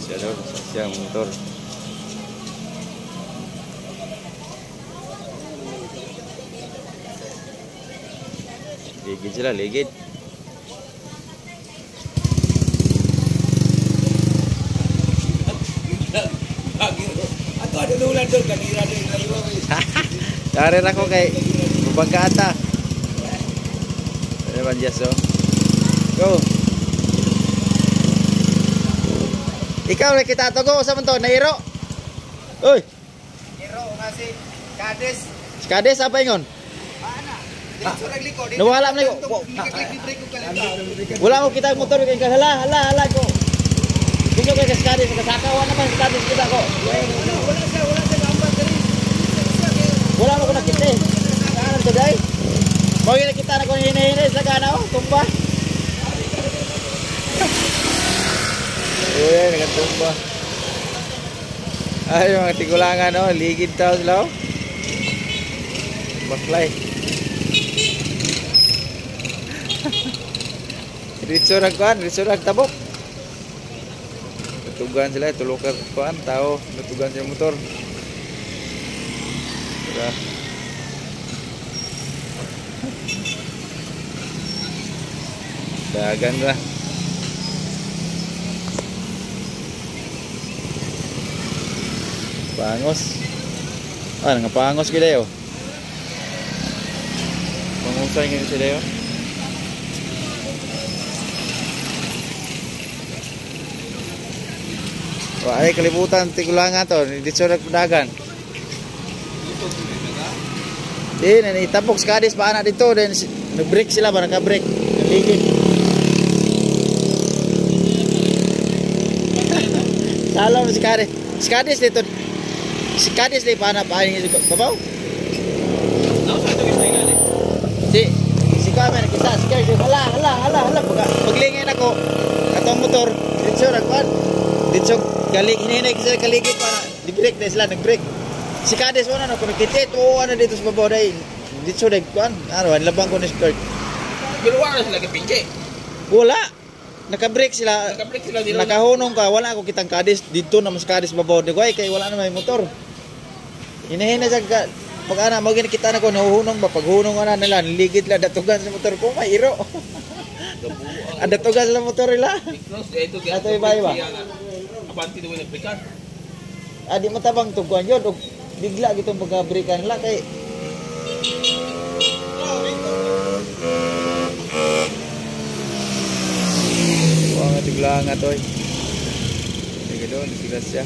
Siya daw, siya ang motor. Ligid sila, ligid. Ato ada nulan dol kanira din dalawa. Dari ra ko kay babagata. Ano man Jaso? Go. Ikaw na kita to go sa man to, nairo. Oy. Iro kasi kades. Kades apa ingon? Ana. Dito nagliko dito. Nawala man ko. Break ko kalita. Wala ko kita motor kay hala ko. Gusto ko kay kades sa sakawan naman kades kita ko. Wala sa gambar diri. Wala mo ko nakita. Ano to day? Mau kita na ko hinahinay sa kana tumba. Uy, nakatumba. Ay, mga tigulangan, no? Ligid tao sila, oh. Baklay. Ritso nagtabok. Natugan sila, tulukar kuan, tao. Natugan sila motor. Diba? Dagan lah. Pangos. Ah, ngapangos kita yo. Pangusay nga sila yo. Wah, ay kalibutan tigulangan to, dito sa dagan. Di na itapok sa kadis pa anak dito, then nag-break sila ba naka-break. Naligid. Salam si kadis. Si kadis dito. Si kadis di pa anak paling babaw. Naw sa ito gusto ngali. Si kami kita si kadis hala paglingin ako atong motor dito nagpan. Dito kalik hinay kasi kaligid para di-break na sila nag-break. Si kadis mo na no connected o ano dito sa babaw dai. Dito nagpan. Ano labang ko ni skirt. Pero wala sila kapinche. Wala. Naka-break sila. Naka-break sila dito. Nakahunong ka, wala ako kitang kadis dito na mas kadis babaw di ko kay wala na may motor. Hinahina sa pag ana mo kita na ko nahuhunong ba paghunong ana nila niligid la datugan sa motor ko may iro. Datugan sa motor nila. Because ito Ato iba. Abanti do nagbrikan. Adi matabang tuguan yun og bigla gitong pagka-breakan nila kay wala tigla nga toy. Sige doon, sigas siya.